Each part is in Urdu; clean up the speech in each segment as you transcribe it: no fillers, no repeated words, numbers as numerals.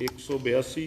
182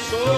So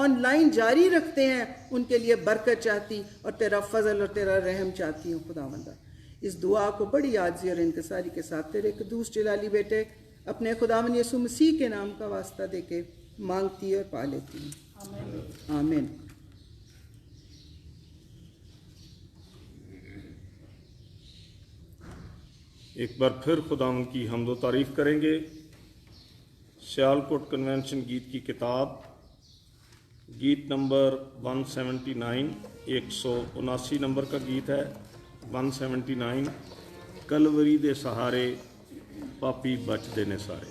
آن لائن جاری رکھتے ہیں ان کے لیے برکت چاہتی اور تیرا فضل اور تیرا رحم چاہتی ہوں خداوندہ۔ اس دعا کو بڑی عاجزی اور انکساری کے ساتھ تیرے قدوس جلالی بیٹے اپنے خداوند یسوع مسیح کے نام کا واسطہ دے کے مانگتی اور پا لیتی ہوں، آمین۔ ایک بار پھر خداوند کی حمد و تعریف کریں گے۔ سیالکوٹ کنونشن گیت کی کتاب، گیت نمبر 179، 179 نمبر کا گیت ہے، 179، کلوری دے سہارے پاپی بچ دینے سارے۔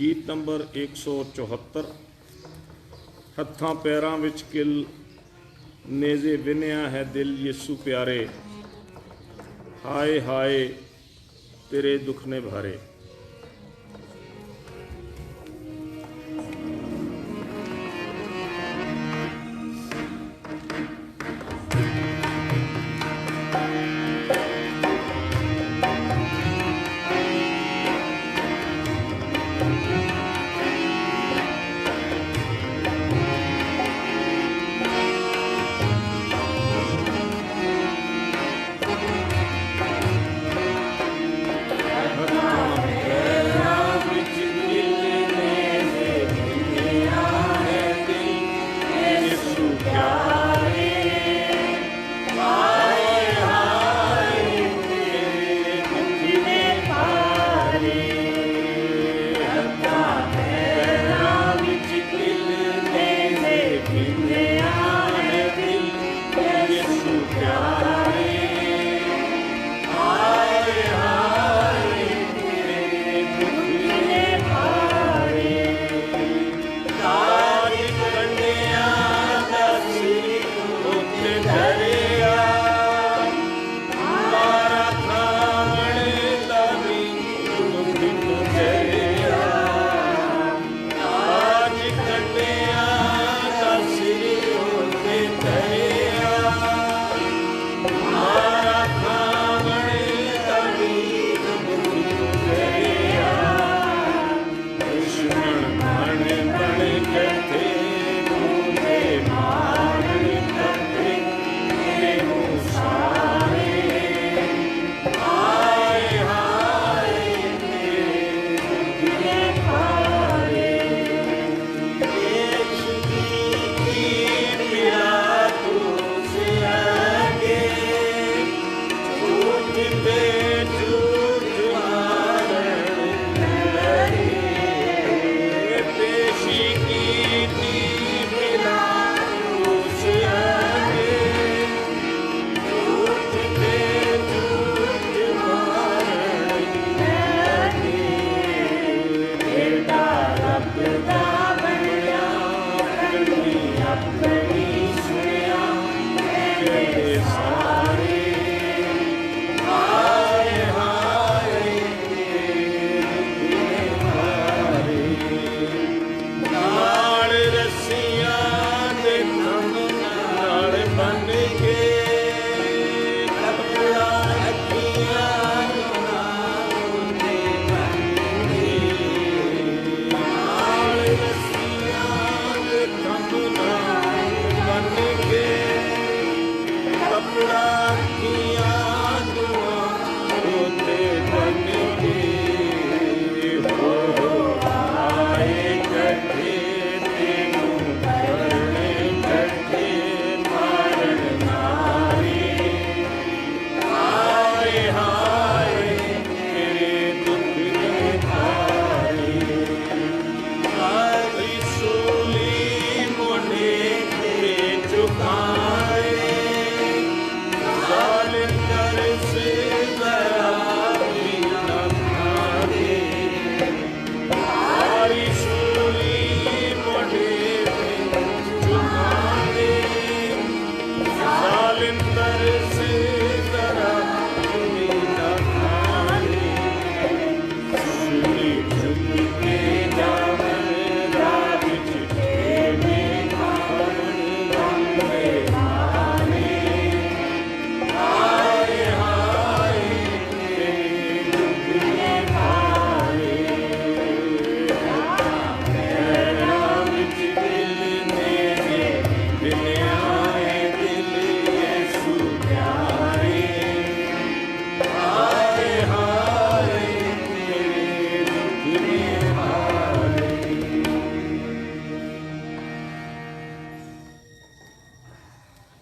ਗੀਤ ਨੰਬਰ 174। ਹੱਥਾਂ ਪੈਰਾਂ ਵਿੱਚ ਕਿਲ ਨੇਜ਼ੇ ਵਿੰਨਿਆ ਹੈ ਦਿਲ ਯਿਸੂ ਪਿਆਰੇ, ਹਾਏ ਹਾਏ ਤੇਰੇ ਦੁੱਖ ਨੇ ਭਾਰੇ।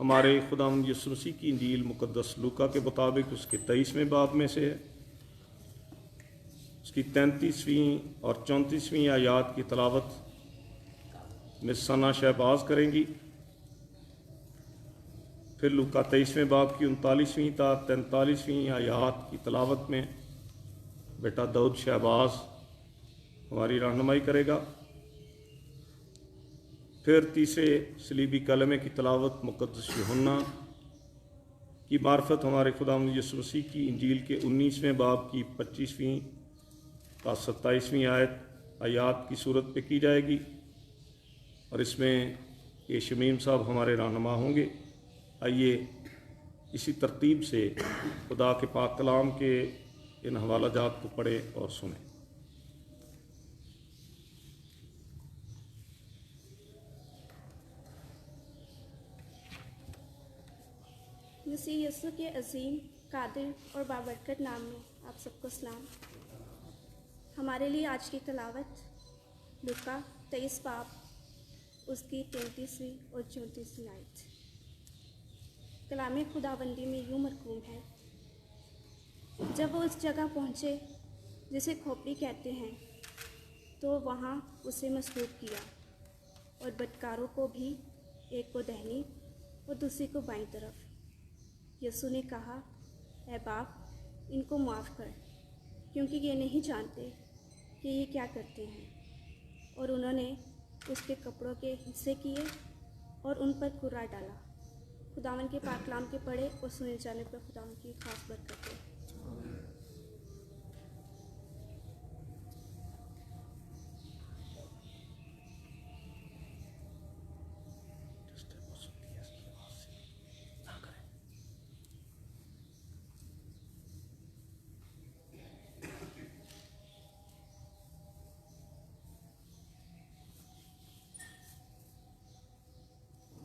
ہمارے خداوند یسوع مسیح کی انجیل مقدس لوکا کے مطابق اس کے 23ویں باب میں سے ہے، اس کی 33ویں اور 34ویں آیات کی تلاوت مس ثنا شہباز کریں گی۔ پھر لوکا 23ویں باب کی 39ویں تا 43ویں آیات کی تلاوت میں بیٹا داؤد شہباز ہماری رہنمائی کرے گا۔ پھر تیسرے صلیبی کلمے کی تلاوت مقدس یوحنا کی معرفت ہمارے خداوند یسوع مسیح کی انجیل کے 19ویں باب کی 25ویں تا 27ویں آیات کی صورت پہ کی جائے گی، اور اس میں یہ شمیم صاحب ہمارے رہنما ہوں گے۔ آئیے اسی ترتیب سے خدا کے پاک کلام کے ان حوالہ جات کو پڑھیں اور سنیں۔ مسیح یسوع کے عظیم، قادر اور بابرکت نام میں آپ سب کو سلام۔ ہمارے لیے آج کی تلاوت لوکا 23 باب اس کی 33ویں اور 34ویں آیت۔ کلام خداوندی میں یوں مرقوم ہے، جب وہ اس جگہ پہنچے جسے کھوپڑی کہتے ہیں تو وہاں اسے مسلوب کیا، اور بدکاروں کو بھی، ایک کو دہنی اور دوسری کو بائیں طرف۔ یسوع نے کہا، اے باپ، ان کو معاف کر، کیونکہ یہ نہیں جانتے کہ یہ کیا کرتے ہیں۔ اور انہوں نے اس کے کپڑوں کے حصے کیے اور ان پر کرا ڈالا۔ خداوند کے پاک کلام کے پڑھے اور سنے جانے پر خداوند کی خاص برکت ہے۔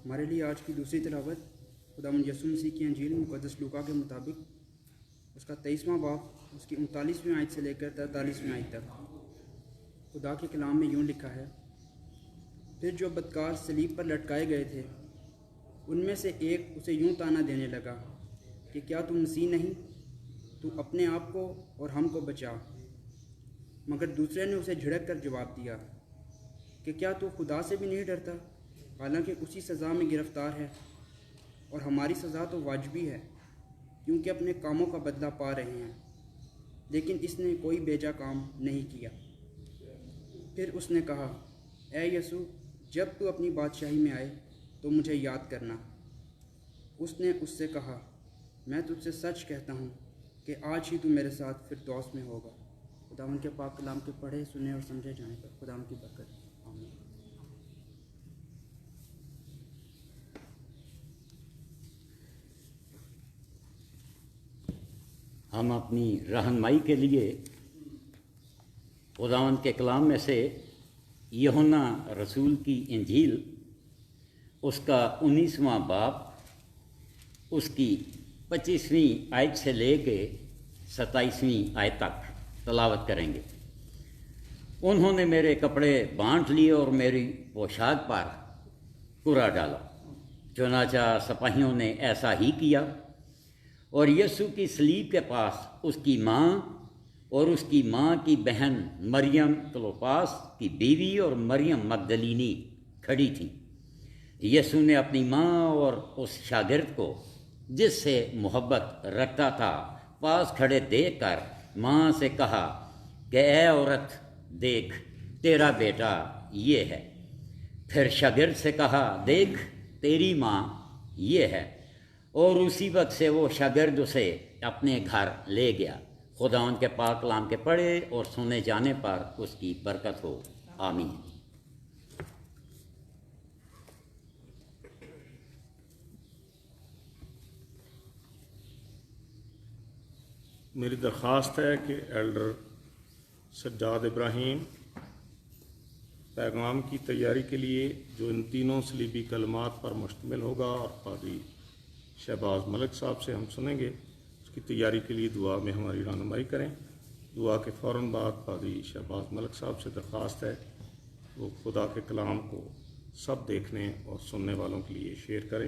ہمارے لیے آج کی دوسری تلاوت خداوند یسوع مسیح کی انجیل مقدس لوکا کے مطابق اس کا 23واں باب اس کی 39ویں آیت سے لے کر 43ویں آیت تک۔ خدا کے کلام میں یوں لکھا ہے، پھر جو بدکار صلیب پر لٹکائے گئے تھے ان میں سے ایک اسے یوں طعنہ دینے لگا کہ کیا تو مسیح نہیں؟ تو اپنے آپ کو اور ہم کو بچا۔ مگر دوسرے نے اسے جھڑک کر جواب دیا کہ کیا تو خدا سے بھی نہیں ڈرتا؟ حالانکہ اسی سزا میں گرفتار ہے، اور ہماری سزا تو واجبی ہے کیونکہ اپنے کاموں کا بدلہ پا رہے ہیں، لیکن اس نے کوئی بیجا کام نہیں کیا۔ پھر اس نے کہا، اے یسوع، جب تو اپنی بادشاہی میں آئے تو مجھے یاد کرنا۔ اس نے اس سے کہا، میں تجھ سے سچ کہتا ہوں کہ آج ہی تو میرے ساتھ فردوس میں ہوگا۔ خداوند کے پاک کلام کے پڑھے، سنے اور سمجھے جانے پر خداوند کی برکت۔ آمین۔ ہم اپنی رہنمائی کے لیے خداوند کے کلام میں سے یوحنا رسول کی انجیل اس کا 19واں باب اس کی 25ویں آیت سے لے کے 27ویں آیت تک تلاوت کریں گے۔ انہوں نے میرے کپڑے بانٹ لیے اور میری پوشاک پر کرا ڈالا۔ چنانچہ سپاہیوں نے ایسا ہی کیا، اور یسوع کی صلیب کے پاس اس کی ماں اور اس کی ماں کی بہن مریم کلوپاس کی بیوی اور مریم مگدلینی کھڑی تھیں۔ یسوع نے اپنی ماں اور اس شاگرد کو جس سے محبت رکھتا تھا پاس کھڑے دیکھ کر ماں سے کہا کہ اے عورت، دیکھ تیرا بیٹا یہ ہے۔ پھر شاگرد سے کہا، دیکھ تیری ماں یہ ہے، اور اسی وقت سے وہ شاگرد اسے اپنے گھر لے گیا۔ خداوند کے پاک کلام کے پڑھے اور سنے جانے پر اس کی برکت ہو، آمین۔ میری درخواست ہے کہ ایلڈر سجاد ابراہیم پیغام کی تیاری کے لیے جو ان تینوں صلیبی کلمات پر مشتمل ہوگا اور قاضی شہباز ملک صاحب سے ہم سنیں گے، اس کی تیاری کے لیے دعا میں ہماری رہنمائی کریں۔ دعا کے فوراً بعد قاضی شہباز ملک صاحب سے درخواست ہے وہ خدا کے کلام کو سب دیکھنے اور سننے والوں کے لیے شیئر کریں۔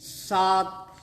7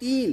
3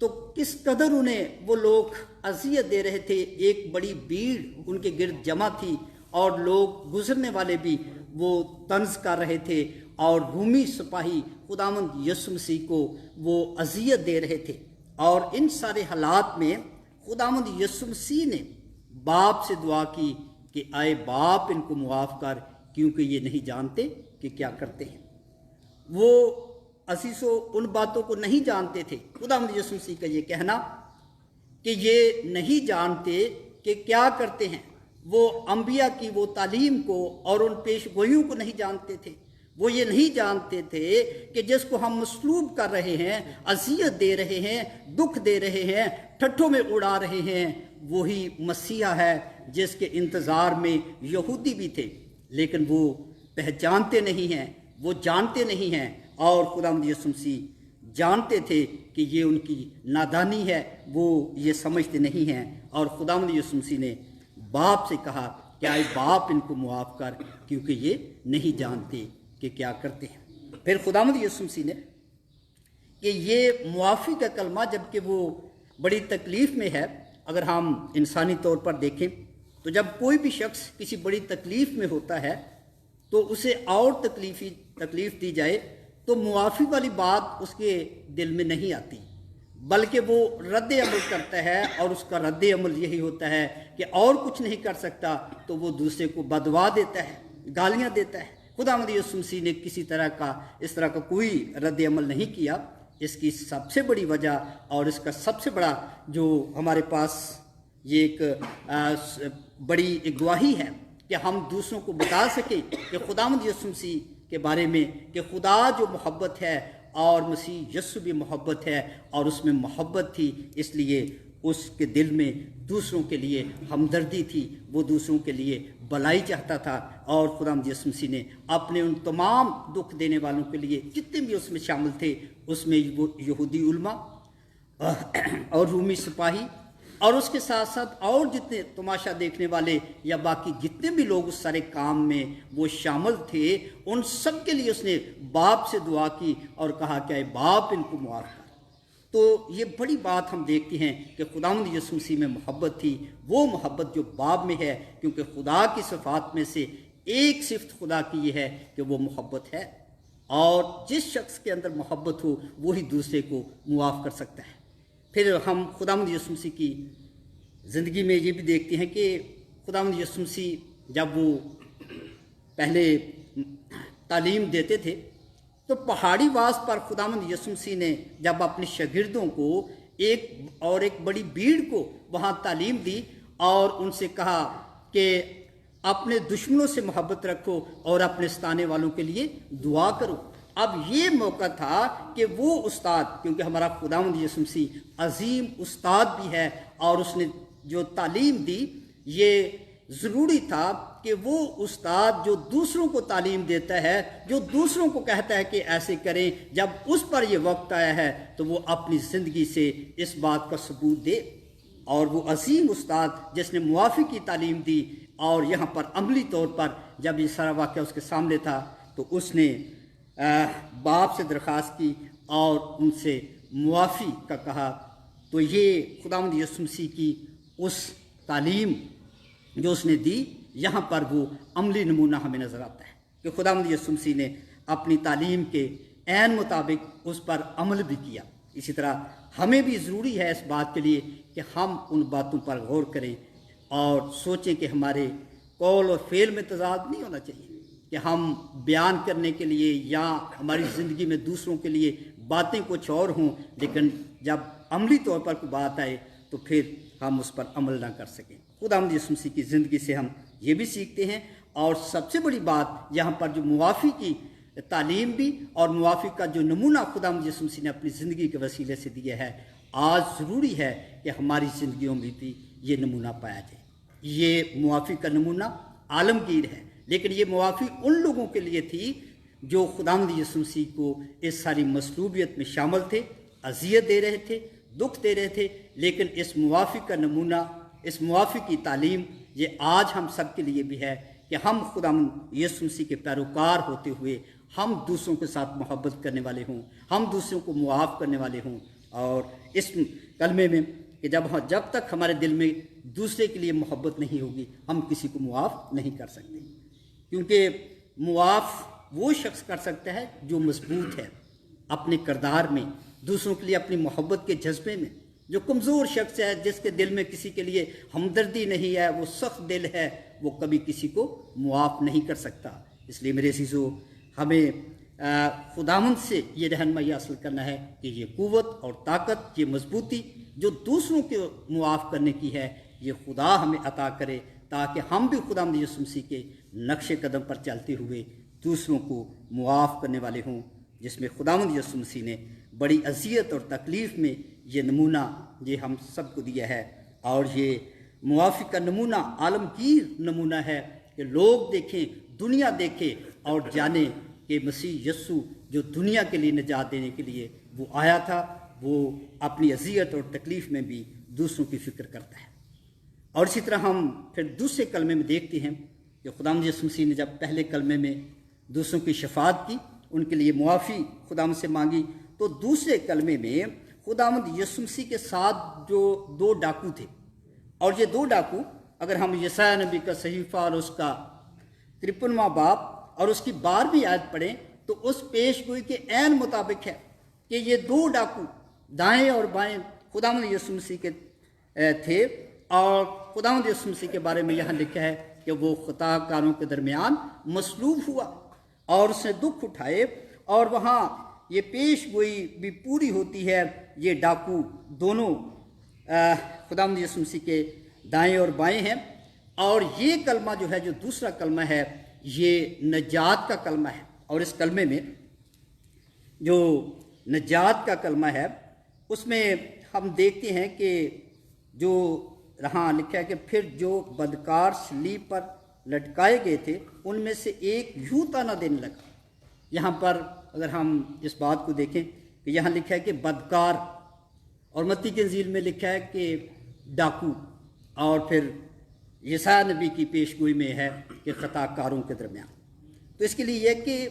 تو کس قدر انہیں وہ لوگ اذیت دے رہے تھے. ایک بڑی بھیڑ ان کے گرد جمع تھی اور لوگ گزرنے والے بھی وہ طنز کر رہے تھے اور رومی سپاہی خداوند یسوع مسیح کو وہ اذیت دے رہے تھے. اور ان سارے حالات میں خداوند یسوع مسیح نے باپ سے دعا کی کہ آئے باپ ان کو معاف کر، کیونکہ یہ نہیں جانتے کہ کیا کرتے ہیں. وہ عزیزو ان باتوں کو نہیں جانتے تھے. خداوند یسوع مسیح کا یہ کہنا کہ یہ نہیں جانتے کہ کیا کرتے ہیں، وہ انبیاء کی وہ تعلیم کو اور ان پیش گوئیوں کو نہیں جانتے تھے. وہ یہ نہیں جانتے تھے کہ جس کو ہم مسلوب کر رہے ہیں، اذیت دے رہے ہیں، دکھ دے رہے ہیں، ٹھٹھوں میں اڑا رہے ہیں، وہی مسیحا ہے جس کے انتظار میں یہودی بھی تھے، لیکن وہ پہچانتے نہیں ہیں، وہ جانتے نہیں ہیں. اور خداوند یسوع مسیح جانتے تھے کہ یہ ان کی نادانی ہے، وہ یہ سمجھتے نہیں ہیں. اور خداوند یسوع مسیح نے باپ سے کہا کہ آئے باپ ان کو معاف کر، کیونکہ یہ نہیں جانتے کہ کیا کرتے ہیں. پھر خداوند یسوع مسیح نے کہ یہ معافی کا کلمہ جب کہ وہ بڑی تکلیف میں ہے، اگر ہم انسانی طور پر دیکھیں تو جب کوئی بھی شخص کسی بڑی تکلیف میں ہوتا ہے تو اسے اور تکلیف دی جائے تو معافی والی بات اس کے دل میں نہیں آتی، بلکہ وہ رد عمل کرتا ہے، اور اس کا رد عمل یہی ہوتا ہے کہ اور کچھ نہیں کر سکتا تو وہ دوسرے کو بددعا دیتا ہے، گالیاں دیتا ہے. خداوند یسوع مسیح نے کسی اس طرح کا کوئی رد عمل نہیں کیا. اس کی سب سے بڑی وجہ اور اس کا سب سے بڑا جو ہمارے پاس یہ ایک بڑی گواہی ہے کہ ہم دوسروں کو بتا سکیں کہ خداوند یسوع مسیح کے بارے میں کہ خدا جو محبت ہے اور مسیح یسوع بھی محبت ہے، اور اس میں محبت تھی، اس لیے اس کے دل میں دوسروں کے لیے ہمدردی تھی، وہ دوسروں کے لیے بھلائی چاہتا تھا. اور خداوند یسوع مسیح نے اپنے ان تمام دکھ دینے والوں کے لیے جتنے بھی اس میں شامل تھے، اس میں وہ یہودی علماء اور رومی سپاہی اور اس کے ساتھ ساتھ اور جتنے تماشا دیکھنے والے یا باقی جتنے بھی لوگ اس سارے کام میں وہ شامل تھے، ان سب کے لیے اس نے باپ سے دعا کی اور کہا کہ اے باپ ان کو معاف کر. تو یہ بڑی بات ہم دیکھتے ہیں کہ خداوند یسوع مسیح میں محبت تھی، وہ محبت جو باپ میں ہے، کیونکہ خدا کی صفات میں سے ایک صفت خدا کی یہ ہے کہ وہ محبت ہے، اور جس شخص کے اندر محبت ہو وہی دوسرے کو معاف کر سکتا ہے. پھر ہم خداوند یسوع مسیح کی زندگی میں یہ بھی دیکھتے ہیں کہ خداوند یسوع مسیح جب وہ پہلے تعلیم دیتے تھے تو پہاڑی واس پر خداوند یسوع مسیح نے جب اپنے شاگردوں کو ایک بڑی بھیڑ کو وہاں تعلیم دی اور ان سے کہا کہ اپنے دشمنوں سے محبت رکھو اور اپنے ستانے والوں کے لیے دعا کرو. اب یہ موقع تھا کہ وہ استاد، کیونکہ ہمارا خداوند یسوع مسیح عظیم استاد بھی ہے، اور اس نے جو تعلیم دی یہ ضروری تھا کہ وہ استاد جو دوسروں کو تعلیم دیتا ہے، جو دوسروں کو کہتا ہے کہ ایسے کریں، جب اس پر یہ وقت آیا ہے تو وہ اپنی زندگی سے اس بات کا ثبوت دے. اور وہ عظیم استاد جس نے معافی کی تعلیم دی، اور یہاں پر عملی طور پر جب یہ سارا واقعہ اس کے سامنے تھا تو اس نے باپ سے درخواست کی اور ان سے معافی کا کہا. تو یہ خداوند یسوع مسیح کی اس تعلیم جو اس نے دی، یہاں پر وہ عملی نمونہ ہمیں نظر آتا ہے کہ خداوند یسوع مسیح نے اپنی تعلیم کے عین مطابق اس پر عمل بھی کیا. اسی طرح ہمیں بھی ضروری ہے اس بات کے لیے کہ ہم ان باتوں پر غور کریں اور سوچیں کہ ہمارے قول اور فعل میں تضاد نہیں ہونا چاہیے، کہ ہم بیان کرنے کے لیے یا ہماری زندگی میں دوسروں کے لیے باتیں کچھ اور ہوں، لیکن جب عملی طور پر کوئی بات آئے تو پھر ہم اس پر عمل نہ کر سکیں. خداوند یسوع مسیح کی زندگی سے ہم یہ بھی سیکھتے ہیں. اور سب سے بڑی بات یہاں پر جو معافی کی تعلیم بھی اور معافی کا جو نمونہ خداوند یسوع مسیح نے اپنی زندگی کے وسیلے سے دیا ہے، آج ضروری ہے کہ ہماری زندگیوں میں بھی یہ نمونہ پایا جائے. یہ معافی کا نمونہ عالمگیر ہے، لیکن یہ معافی ان لوگوں کے لیے تھی جو خداوند یسوع مسیح کو اس ساری مصلوبیت میں شامل تھے، اذیت دے رہے تھے، دکھ دے رہے تھے. لیکن اس معافی کا نمونہ، اس معافی کی تعلیم یہ آج ہم سب کے لیے بھی ہے کہ ہم خداوند یسوع مسیح کے پیروکار ہوتے ہوئے ہم دوسروں کے ساتھ محبت کرنے والے ہوں، ہم دوسروں کو معاف کرنے والے ہوں، اور اس کلمے میں کہ جب تک ہمارے دل میں دوسرے کے لیے محبت نہیں ہوگی ہم کسی کو معاف نہیں کر سکتے، کیونکہ معاف وہ شخص کر سکتا ہے جو مضبوط ہے اپنے کردار میں، دوسروں کے لیے اپنی محبت کے جذبے میں۔ جو کمزور شخص ہے، جس کے دل میں کسی کے لیے ہمدردی نہیں ہے، وہ سخت دل ہے، وہ کبھی کسی کو معاف نہیں کر سکتا۔ اس لیے میرے عزیزو، ہمیں خداوند سے یہ رہنمائی حاصل کرنا ہے کہ یہ قوت اور طاقت، یہ مضبوطی جو دوسروں کو معاف کرنے کی ہے، یہ خدا ہمیں عطا کرے، تاکہ ہم بھی خداوند یسوع مسیح کے نقش قدم پر چلتے ہوئے دوسروں کو معاف کرنے والے ہوں، جس میں خداوند یسوع مسیح نے بڑی اذیت اور تکلیف میں یہ نمونہ یہ ہم سب کو دیا ہے، اور یہ معافی کا نمونہ عالمگیر نمونہ ہے کہ لوگ دیکھیں، دنیا دیکھے اور جانے کہ مسیح یسوع جو دنیا کے لیے نجات دینے کے لیے وہ آیا تھا، وہ اپنی اذیت اور تکلیف میں بھی دوسروں کی فکر کرتا ہے۔ اور اسی طرح ہم پھر دوسرے کلمے میں دیکھتے ہیں کہ خداوند یسوع مسیح نے جب پہلے کلمے میں دوسروں کی شفاعت کی، ان کے لیے معافی خداوند سے مانگی، تو دوسرے کلمے میں خداوند یسوع مسیح کے ساتھ جو 2 ڈاکو تھے، اور یہ 2 ڈاکو اگر ہم یسعیاہ نبی کا صحیفہ اور اس کا 53واں باب اور اس کی 12ویں آیت پڑھیں تو اس پیش گوئی کے عین مطابق ہے کہ یہ 2 ڈاکو دائیں اور بائیں خداوند یسوع مسیح کے تھے، اور خداوند یسوع مسیح کے بارے میں یہاں لکھا ہے کہ وہ خطا کاروں کے درمیان مصلوب ہوا اور اس نے دکھ اٹھائے، اور وہاں یہ پیش گوئی بھی پوری ہوتی ہے۔ یہ ڈاکو دونوں خداوند یسوع مسیح کے دائیں اور بائیں ہیں، اور یہ کلمہ جو ہے، جو دوسرا کلمہ ہے، یہ نجات کا کلمہ ہے، اور اس کلمے میں جو نجات کا کلمہ ہے اس میں ہم دیکھتے ہیں کہ جو رہاں لکھا ہے کہ پھر جو بدکار صلیب پر لٹکائے گئے تھے ان میں سے ایک یوں طعنہ دینے لگا۔ یہاں پر اگر ہم اس بات کو دیکھیں کہ یہاں لکھا ہے کہ بدکار، اور متی کی انجیل میں لکھا ہے کہ ڈاکو، اور پھر یسعیاہ نبی کی پیش گوئی میں ہے کہ خطا کاروں کے درمیان۔ تو اس کے لیے یہ کہ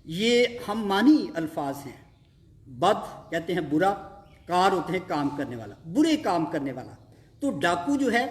یہ ہم معنی الفاظ ہیں۔ بد کہتے ہیں برا، کار ہوتے ہیں کام کرنے والا، برے کام کرنے والا۔ تو ڈاکو جو ہے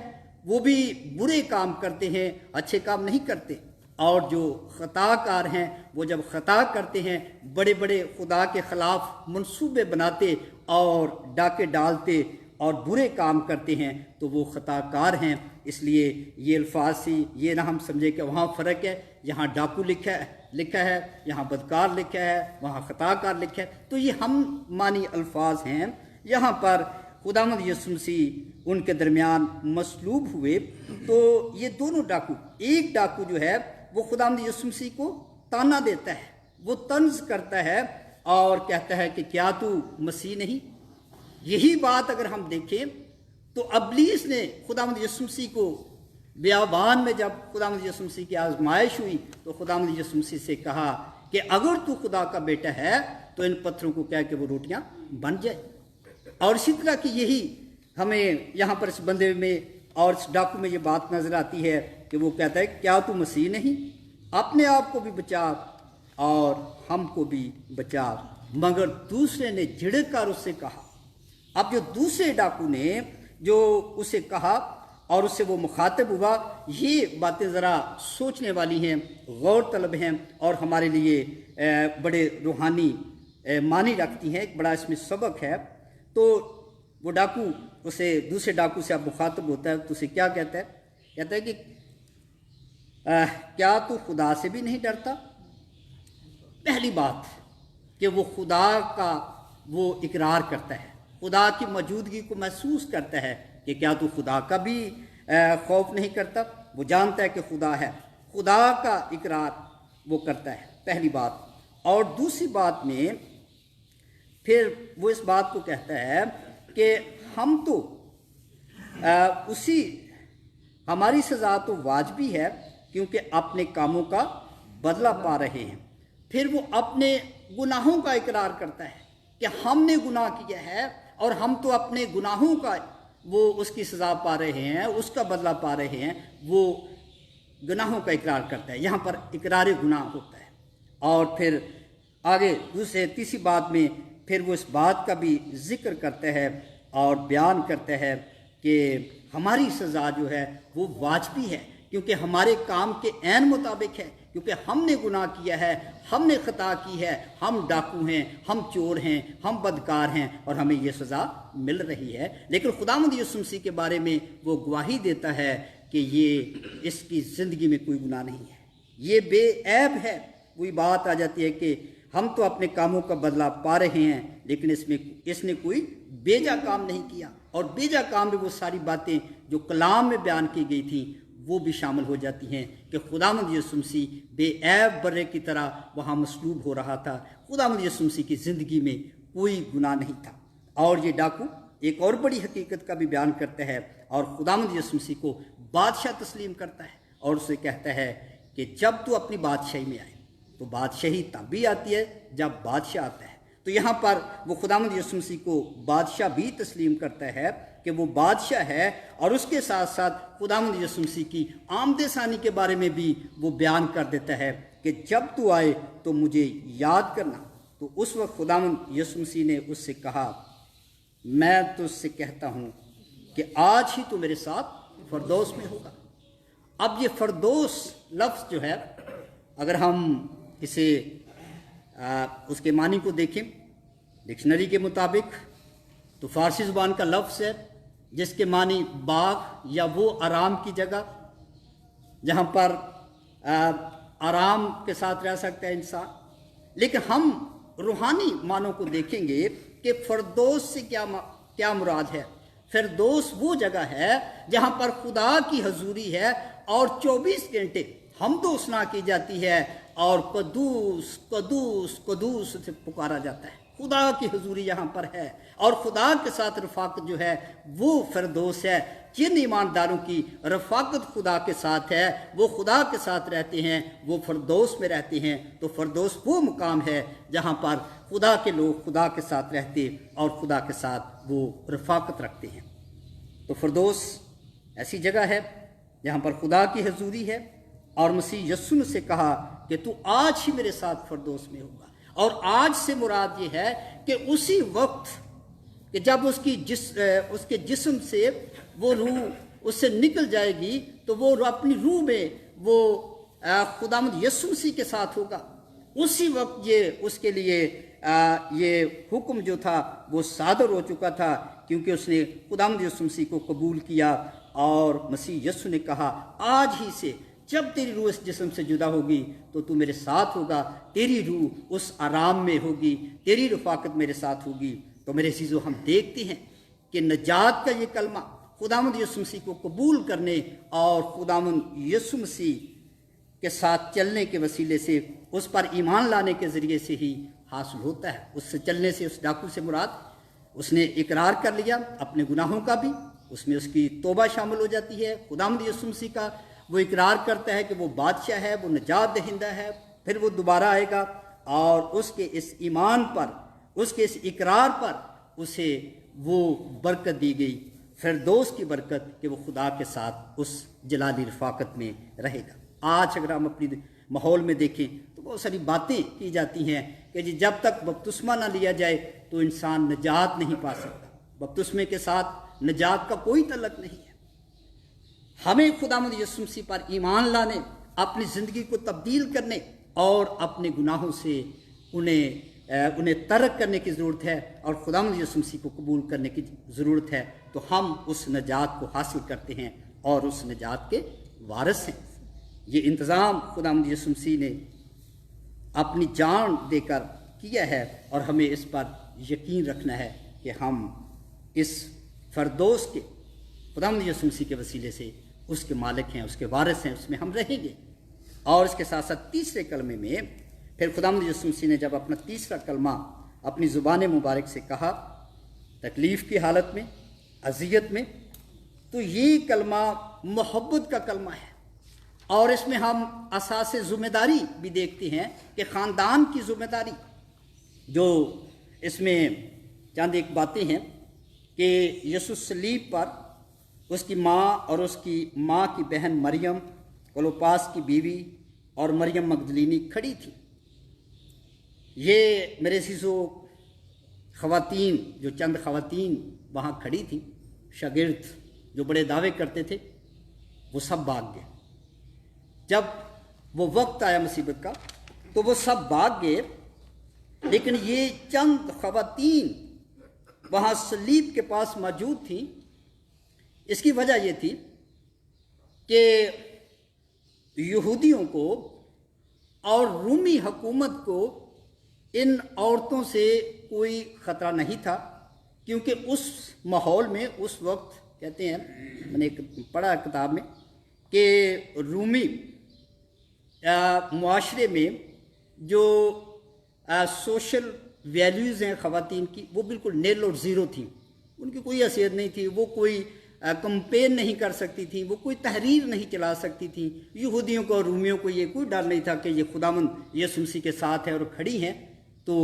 وہ بھی برے کام کرتے ہیں، اچھے کام نہیں کرتے، اور جو خطا کار ہیں وہ جب خطا کرتے ہیں، بڑے بڑے خدا کے خلاف منصوبے بناتے اور ڈاکے ڈالتے اور برے کام کرتے ہیں، تو وہ خطا کار ہیں۔ اس لیے یہ الفاظ سے یہ نہ ہم سمجھے کہ وہاں فرق ہے، یہاں ڈاکو لکھا ہے، یہاں بدکار لکھا ہے، وہاں خطا کار لکھا ہے، تو یہ ہم معنی الفاظ ہیں۔ یہاں پر خداوند یسوع مسیح ان کے درمیان مصلوب ہوئے، تو یہ دونوں ڈاکو، ایک ڈاکو جو ہے وہ خداوند یسوع مسیح کو طعنہ دیتا ہے، وہ طنز کرتا ہے اور کہتا ہے کہ کیا تو مسیح نہیں؟ یہی بات اگر ہم دیکھیں تو ابلیس نے خداوند یسوع مسیح کو بیابان میں جب خداوند یسوع مسیح کی آزمائش ہوئی تو خداوند یسوع مسیح سے کہا کہ اگر تو خدا کا بیٹا ہے تو ان پتھروں کو کہہ کہ وہ روٹیاں بن جائے۔ اور اسی طرح کی یہی ہمیں یہاں پر اس بندے میں اور اس ڈاکو میں یہ بات نظر آتی ہے کہ وہ کہتا ہے کیا تو مسیح نہیں؟ اپنے آپ کو بھی بچا اور ہم کو بھی بچا۔ مگر دوسرے نے جھڑک کر اس سے کہا۔ اب جو دوسرے ڈاکو نے جو اسے کہا اور اس سے وہ مخاطب ہوا، یہ باتیں ذرا سوچنے والی ہیں، غور طلب ہیں، اور ہمارے لیے بڑے روحانی معنی رکھتی ہیں، ایک بڑا اس میں سبق ہے۔ تو وہ ڈاکو اسے دوسرے ڈاکو سے اب مخاطب ہوتا ہے تو اسے کیا کہتا ہے؟ کہتا ہے کہ کیا تو خدا سے بھی نہیں ڈرتا؟ پہلی بات کہ وہ خدا کا وہ اقرار کرتا ہے، خدا کی موجودگی کو محسوس کرتا ہے کہ کیا تو خدا کا بھی خوف نہیں کرتا؟ وہ جانتا ہے کہ خدا ہے، خدا کا اقرار وہ کرتا ہے، پہلی بات۔ اور دوسری بات میں پھر وہ اس بات کو کہتا ہے کہ ہم تو ہماری سزا تو واجبی ہے کیونکہ اپنے کاموں کا بدلہ پا رہے ہیں۔ پھر وہ اپنے گناہوں کا اقرار کرتا ہے کہ ہم نے گناہ کیا ہے اور ہم تو اپنے گناہوں کا وہ اس کی سزا پا رہے ہیں، اس کا بدلہ پا رہے ہیں، وہ گناہوں کا اقرار کرتا ہے۔ یہاں پر اقرار گناہ ہوتا ہے۔ اور پھر آگے تیسری بات میں پھر وہ اس بات کا بھی ذکر کرتا ہے اور بیان کرتا ہے کہ ہماری سزا جو ہے وہ واجبی ہے، کیونکہ ہمارے کام کے عین مطابق ہے، کیونکہ ہم نے گناہ کیا ہے، ہم نے خطا کی ہے، ہم ڈاکو ہیں، ہم چور ہیں، ہم بدکار ہیں اور ہمیں یہ سزا مل رہی ہے۔ لیکن خداوند یسوع مسیح کے بارے میں وہ گواہی دیتا ہے کہ یہ اس کی زندگی میں کوئی گناہ نہیں ہے، یہ بے عیب ہے۔ وہی بات آ جاتی ہے کہ ہم تو اپنے کاموں کا بدلہ پا رہے ہیں، لیکن اس نے کوئی بیجا کام نہیں کیا، اور بیجا کام میں وہ ساری باتیں جو کلام میں بیان کی گئی تھیں وہ بھی شامل ہو جاتی ہیں کہ خداوند یسوع مسیح بے عیب برے کی طرح وہاں مصلوب ہو رہا تھا۔ خداوند یسوع مسیح کی زندگی میں کوئی گناہ نہیں تھا۔ اور یہ ڈاکو ایک اور بڑی حقیقت کا بھی بیان کرتا ہے، اور خداوند یسوع مسیح کو بادشاہ تسلیم کرتا ہے اور اسے کہتا ہے کہ جب تو اپنی بادشاہی میں آئے، تو بادشاہی تب بھی آتی ہے جب بادشاہ آتا ہے۔ تو یہاں پر وہ خداوند یسوع مسیح کو بادشاہ بھی تسلیم کرتا ہے کہ وہ بادشاہ ہے، اور اس کے ساتھ ساتھ خداوند یسوع مسیح کی آمد ثانی کے بارے میں بھی وہ بیان کر دیتا ہے کہ جب تو آئے تو مجھے یاد کرنا۔ تو اس وقت خداوند یسوع مسیح نے اس سے کہا، میں تو اس سے کہتا ہوں کہ آج ہی تو میرے ساتھ فردوس میں ہوگا۔ اب یہ فردوس لفظ جو ہے، اگر ہم اسے اس کے معنی کو دیکھیں ڈکشنری کے مطابق، تو فارسی زبان کا لفظ ہے جس کے معنی باغ یا وہ آرام کی جگہ جہاں پر آرام کے ساتھ رہ سکتا ہے انسان۔ لیکن ہم روحانی معنوں کو دیکھیں گے کہ فردوس سے کیا مراد ہے۔ فردوس وہ جگہ ہے جہاں پر خدا کی حضوری ہے اور 24 گھنٹے حمد و ثنا کی جاتی ہے اور قدوس قدوس قدوس سے پکارا جاتا ہے۔ خدا کی حضوری یہاں پر ہے، اور خدا کے ساتھ رفاقت جو ہے وہ فردوس ہے۔ جن ایمانداروں کی رفاقت خدا کے ساتھ ہے، وہ خدا کے ساتھ رہتے ہیں، وہ فردوس میں رہتے ہیں۔ تو فردوس وہ مقام ہے جہاں پر خدا کے لوگ خدا کے ساتھ رہتے اور خدا کے ساتھ وہ رفاقت رکھتے ہیں۔ تو فردوس ایسی جگہ ہے جہاں پر خدا کی حضوری ہے، اور مسیح یسوع نے سے کہا کہ تو آج ہی میرے ساتھ فردوس میں ہوگا۔ اور آج سے مراد یہ ہے کہ اسی وقت کہ جب اس کے جسم سے وہ روح اس سے نکل جائے گی، تو وہ اپنی روح میں وہ خداوند یسوع مسیح کے ساتھ ہوگا۔ اسی وقت یہ اس کے لیے یہ حکم جو تھا وہ صادر ہو چکا تھا، کیونکہ اس نے خداوند یسوع مسیح کو قبول کیا، اور مسیح یسوع نے کہا آج ہی سے جب تیری روح اس جسم سے جدا ہوگی تو تو میرے ساتھ ہوگا، تیری روح اس آرام میں ہوگی، تیری رفاقت میرے ساتھ ہوگی۔ تو میرے عزیزو، ہم دیکھتے ہیں کہ نجات کا یہ کلمہ خداوند یسوع مسیح کو قبول کرنے اور خداوند یسوع مسیح کے ساتھ چلنے کے وسیلے سے، اس پر ایمان لانے کے ذریعے سے ہی حاصل ہوتا ہے۔ اس سے چلنے سے، اس ڈاکو سے مراد اس نے اقرار کر لیا اپنے گناہوں کا بھی، اس میں اس کی توبہ شامل ہو جاتی ہے۔ خداوند یسوع مسیح کا وہ اقرار کرتا ہے کہ وہ بادشاہ ہے، وہ نجات دہندہ ہے، پھر وہ دوبارہ آئے گا، اور اس کے اس ایمان پر، اس کے اس اقرار پر اسے وہ برکت دی گئی، فردوس کی برکت، کہ وہ خدا کے ساتھ اس جلالی رفاقت میں رہے گا۔ آج اگر ہم اپنی ماحول میں دیکھیں تو بہت ساری باتیں کی جاتی ہیں کہ جب تک بپتسمہ نہ لیا جائے تو انسان نجات نہیں پا سکتا۔ بپتسمے کے ساتھ نجات کا کوئی تعلق نہیں ہے۔ ہمیں خداوند یسوع مسیح پر ایمان لانے، اپنی زندگی کو تبدیل کرنے اور اپنے گناہوں سے انہیں ترک کرنے کی ضرورت ہے، اور خداوند یسوع مسیح کو قبول کرنے کی ضرورت ہے۔ تو ہم اس نجات کو حاصل کرتے ہیں اور اس نجات کے وارث ہیں۔ یہ انتظام خداوند یسوع مسیح نے اپنی جان دے کر کیا ہے، اور ہمیں اس پر یقین رکھنا ہے کہ ہم اس فردوس کے خداوند یسوع مسیح کے وسیلے سے اس کے مالک ہیں، اس کے وارث ہیں، اس میں ہم رہیں گے۔ اور اس کے ساتھ ساتھ تیسرے کلمے میں پھر خداوند یسوع مسیح نے جب اپنا تیسرا کلمہ اپنی زبان مبارک سے کہا، تکلیف کی حالت میں، اذیت میں، تو یہ کلمہ محبت کا کلمہ ہے، اور اس میں ہم اساس ذمہ داری بھی دیکھتے ہیں کہ خاندان کی ذمہ داری، جو اس میں چند ایک باتیں ہیں کہ یسوع صلیب پر اس کی ماں اور اس کی ماں کی بہن مریم، کلوپاس کی بیوی اور مریم مگدلینی کھڑی تھی۔ یہ میرے عزیزو خواتین جو چند خواتین وہاں کھڑی تھیں، شاگرد جو بڑے دعوے کرتے تھے، وہ سب بھاگ گئے۔ جب وہ وقت آیا مصیبت کا تو وہ سب بھاگ گئے، لیکن یہ چند خواتین وہاں صلیب کے پاس موجود تھیں۔ اس کی وجہ یہ تھی کہ یہودیوں کو اور رومی حکومت کو ان عورتوں سے کوئی خطرہ نہیں تھا، کیونکہ اس ماحول میں اس وقت کہتے ہیں، میں نے پڑھا کتاب میں کہ رومی معاشرے میں جو سوشل ویلیوز ہیں خواتین کی، وہ بالکل نیل اور زیرو تھیں، ان کی کوئی حیثیت نہیں تھی، وہ کوئی کمپین نہیں کر سکتی تھیں، وہ کوئی تحریر نہیں چلا سکتی تھیں۔ یہودیوں کو اور رومیوں کو یہ کوئی ڈر نہیں تھا کہ یہ خداوند یسوع مسیح کے ساتھ ہے اور کھڑی ہیں تو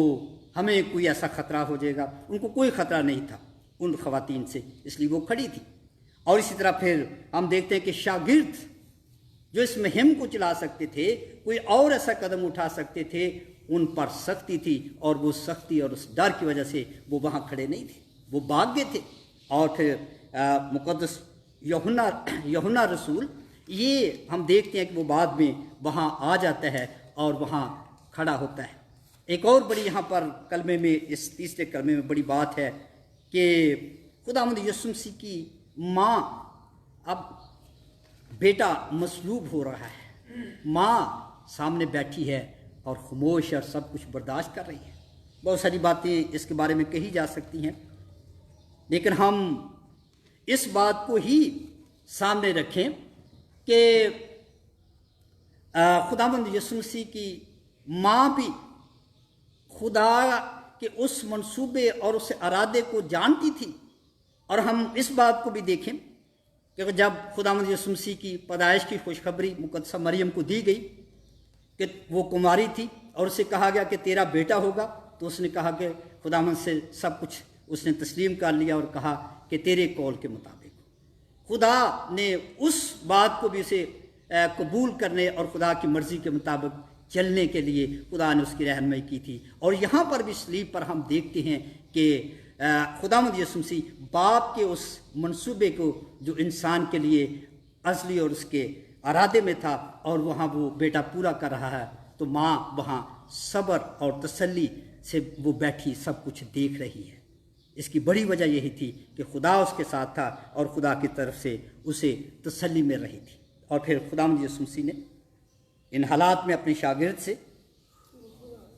ہمیں کوئی ایسا خطرہ ہو جائے گا، ان کو کوئی خطرہ نہیں تھا ان خواتین سے، اس لیے وہ کھڑی تھی۔ اور اسی طرح پھر ہم دیکھتے ہیں کہ شاگرد جو اس مہم کو چلا سکتے تھے، کوئی اور ایسا قدم اٹھا سکتے تھے، ان پر سختی تھی، اور وہ سختی اور اس ڈر کی وجہ سے وہ وہاں کھڑے نہیں تھے، وہ بھاگ گئے تھے۔ اور پھر مقدس یوحنا رسول، یہ ہم دیکھتے ہیں کہ وہ بعد میں وہاں آ جاتا ہے اور وہاں کھڑا ہوتا ہے۔ ایک اور بڑی یہاں پر کلمے میں، اس تیسرے کلمے میں بڑی بات ہے کہ خداوند یسوع مسیح کی ماں، اب بیٹا مصلوب ہو رہا ہے، ماں سامنے بیٹھی ہے اور خاموش اور سب کچھ برداشت کر رہی ہے۔ بہت ساری باتیں اس کے بارے میں کہی جا سکتی ہیں، لیکن ہم اس بات کو ہی سامنے رکھیں کہ خداوند یسوع مسیح کی ماں بھی خدا کے اس منصوبے اور اس ارادے کو جانتی تھی۔ اور ہم اس بات کو بھی دیکھیں کہ جب خداوند یسوع مسیح کی پیدائش کی خوشخبری مقدسہ مریم کو دی گئی کہ وہ کماری تھی اور اسے کہا گیا کہ تیرا بیٹا ہوگا، تو اس نے کہا کہ خداوند سے سب کچھ اس نے تسلیم کر لیا اور کہا کہ تیرے قول کے مطابق۔ خدا نے اس بات کو بھی اسے قبول کرنے اور خدا کی مرضی کے مطابق چلنے کے لیے خدا نے اس کی رہنمائی کی تھی۔ اور یہاں پر بھی صلیب پر ہم دیکھتے ہیں کہ خداوند یسوع مسیح باپ کے اس منصوبے کو جو انسان کے لیے ازلی اور اس کے ارادے میں تھا، اور وہاں وہ بیٹا پورا کر رہا ہے، تو ماں وہاں صبر اور تسلی سے وہ بیٹھی سب کچھ دیکھ رہی ہے۔ اس کی بڑی وجہ یہی تھی کہ خدا اس کے ساتھ تھا اور خدا کی طرف سے اسے تسلی مل رہی تھی۔ اور پھر خداوند یسوع مسیح نے ان حالات میں اپنے شاگرد سے،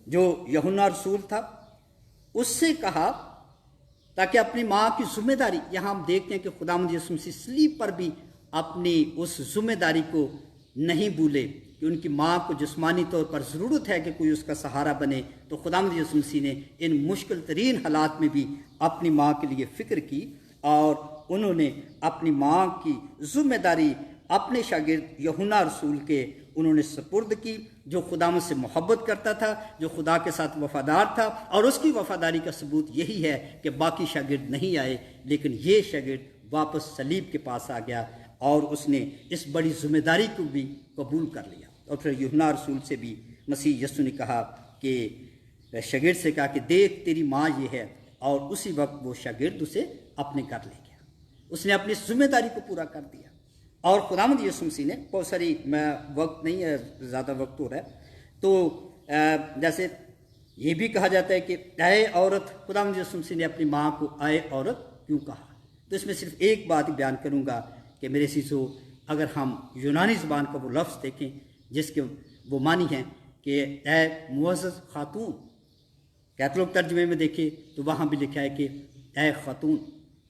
جو یوحنا رسول تھا، اس سے کہا تاکہ اپنی ماں کی ذمہ داری، یہاں ہم دیکھتے ہیں کہ خداوند یسوع مسیح صلیب پر بھی اپنی اس ذمہ داری کو نہیں بھولے کہ ان کی ماں کو جسمانی طور پر ضرورت ہے کہ کوئی اس کا سہارا بنے، تو خداوند یسوع مسیح نے ان مشکل ترین حالات میں بھی اپنی ماں کے لیے فکر کی، اور انہوں نے اپنی ماں کی ذمہ داری اپنے شاگرد یوحنا رسول کے انہوں نے سپرد کی، جو خداوند سے محبت کرتا تھا، جو خدا کے ساتھ وفادار تھا، اور اس کی وفاداری کا ثبوت یہی ہے کہ باقی شاگرد نہیں آئے، لیکن یہ شاگرد واپس صلیب کے پاس آ گیا اور اس نے اس بڑی ذمہ داری کو بھی قبول کر لیا۔ اور پھر یوحنا رسول سے بھی مسیح یسوع نے کہا کہ شاگرد سے کہا کہ دیکھ تیری ماں یہ ہے، اور اسی وقت وہ شاگرد اسے اپنے گھر لے گیا، اس نے اپنی ذمہ داری کو پورا کر دیا۔ اور خداوند یسوع مسیح نے بہت ساری، میں وقت نہیں ہے، زیادہ وقت ہو رہا ہے، تو جیسے یہ بھی کہا جاتا ہے کہ اے عورت، خداوند یسوع مسیح نے اپنی ماں کو اے عورت کیوں کہا؟ تو اس میں صرف ایک بات بیان کروں گا کہ میرے عزیزو، اگر ہم یونانی زبان کا وہ لفظ دیکھیں جس کے وہ معنی ہیں کہ اے معزز خاتون، کیتھولک ترجمے میں دیکھیں تو وہاں بھی لکھا ہے کہ اے خاتون،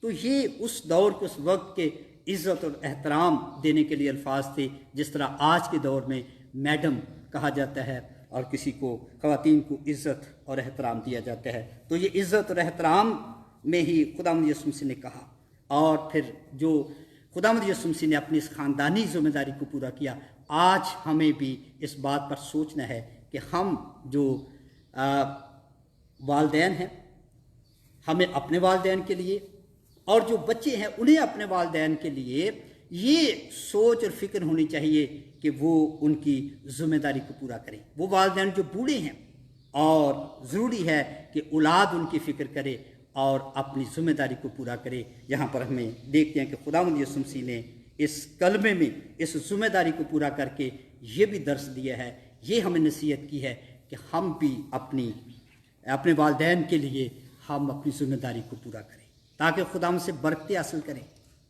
تو یہ اس دور کے اس وقت کے عزت اور احترام دینے کے لیے الفاظ تھے، جس طرح آج کے دور میں میڈم کہا جاتا ہے اور کسی کو، خواتین کو عزت اور احترام دیا جاتا ہے۔ تو یہ عزت اور احترام میں ہی خداوند یسوع مسیح نے کہا، اور پھر جو خداوند یسوع مسیح نے اپنی اس خاندانی ذمہ داری کو پورا کیا، آج ہمیں بھی اس بات پر سوچنا ہے کہ ہم جو والدین ہیں، ہمیں اپنے والدین کے لیے، اور جو بچے ہیں انہیں اپنے والدین کے لیے یہ سوچ اور فکر ہونی چاہیے کہ وہ ان کی ذمہ داری کو پورا کریں۔ وہ والدین جو بوڑھے ہیں، اور ضروری ہے کہ اولاد ان کی فکر کرے اور اپنی ذمہ داری کو پورا کرے۔ یہاں پر ہمیں دیکھتے ہیں کہ خداوند یسوع مسیح نے اس کلمے میں اس ذمہ داری کو پورا کر کے یہ بھی درس دیا ہے، یہ ہمیں نصیحت کی ہے کہ ہم بھی اپنے والدین کے لیے ہم اپنی ذمہ داری کو پورا کریں تاکہ خدا ہم سے برکتیں حاصل کریں،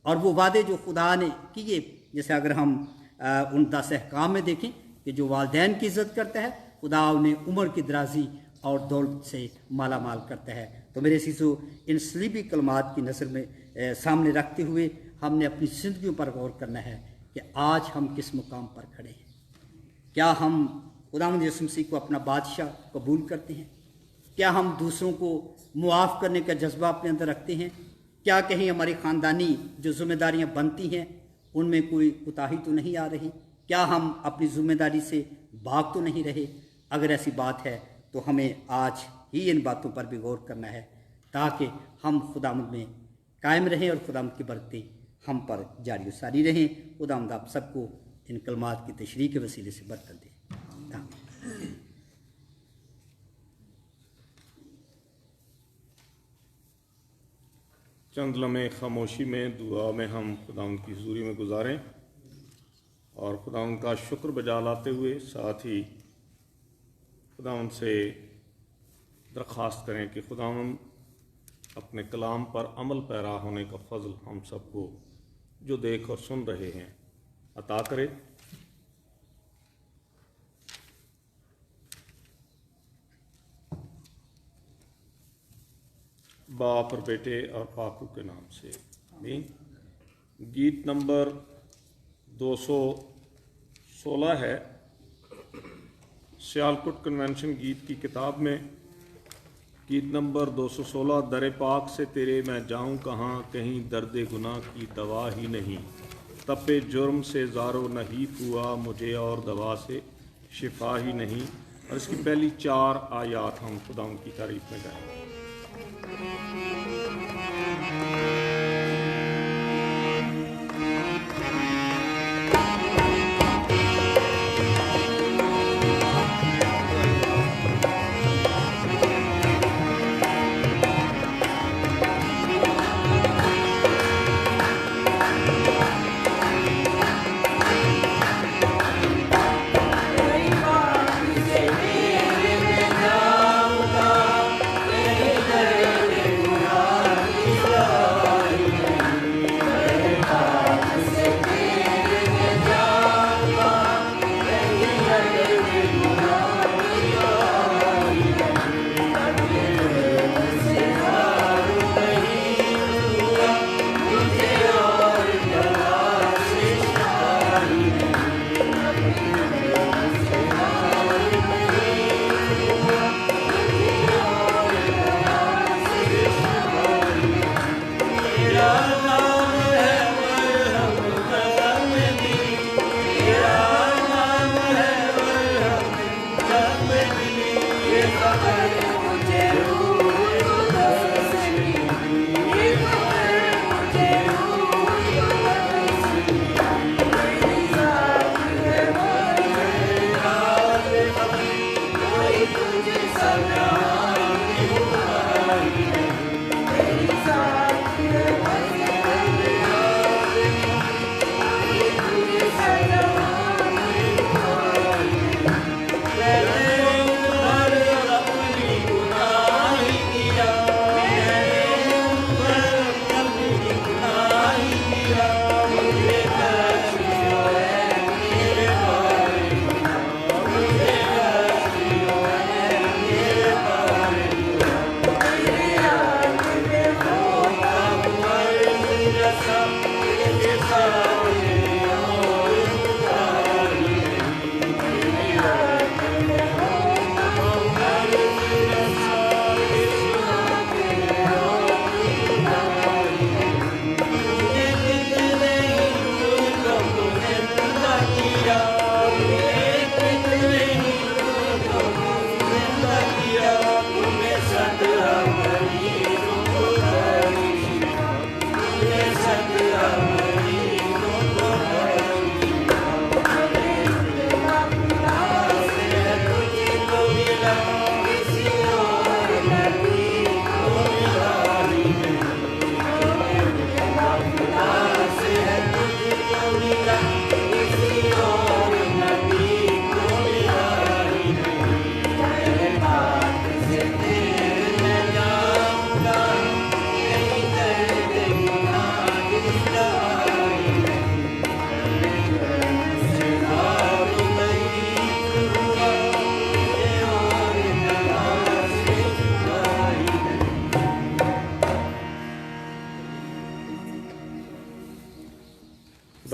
اور وہ وعدے جو خدا نے کیے، جیسے اگر ہم ان 10 احکام میں دیکھیں کہ جو والدین کی عزت کرتا ہے خدا انہیں عمر کی درازی اور دولت سے مالا مال کرتا ہے۔ تو میرے عزیزو، ان صلیبی کلمات کی نظر میں سامنے رکھتے ہوئے ہم نے اپنی زندگیوں پر غور کرنا ہے کہ آج ہم کس مقام پر کھڑے ہیں۔ کیا ہم خداوند یسوع مسیح کو اپنا بادشاہ قبول کرتے ہیں؟ کیا ہم دوسروں کو معاف کرنے کا جذبہ اپنے اندر رکھتے ہیں؟ کیا کہیں ہماری خاندانی جو ذمہ داریاں بنتی ہیں ان میں کوئی کوتاہی تو نہیں آ رہی؟ کیا ہم اپنی ذمہ داری سے بھاگ تو نہیں رہے؟ اگر ایسی بات ہے تو ہمیں آج ہی ان باتوں پر بھی غور کرنا ہے تاکہ ہم خداوند میں قائم رہیں اور خداوند کی برکتیں ہم پر جاری و ساری رہیں۔ خداوند آپ سب کو ان کلمات کی تشریح کے وسیلے سے برکت دے۔ آمین۔ چند لمحے خاموشی میں دعا میں ہم خداوند کی حضوری میں گزاریں اور خداوند کا شکر بجا لاتے ہوئے ساتھ ہی خداوند سے درخواست کریں کہ خداوند اپنے کلام پر عمل پیرا ہونے کا فضل ہم سب کو جو دیکھ اور سن رہے ہیں عطا کرے۔ باپ اور بیٹے اور پاک روح کے نام سے آمین۔ گیت نمبر 216 ہے سیالکوٹ کنونشن گیت کی کتاب میں، گیت نمبر 216۔ در پاک سے تیرے میں جاؤں کہاں، کہیں درد گناہ کی دوا ہی نہیں، تپے جرم سے زارو نحیف ہوا، مجھے اور دوا سے شفا ہی نہیں۔ اور اس کی پہلی 4 آیات ہم خدا ان کی تعریف میں گائیں۔ Thank you.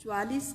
44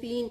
3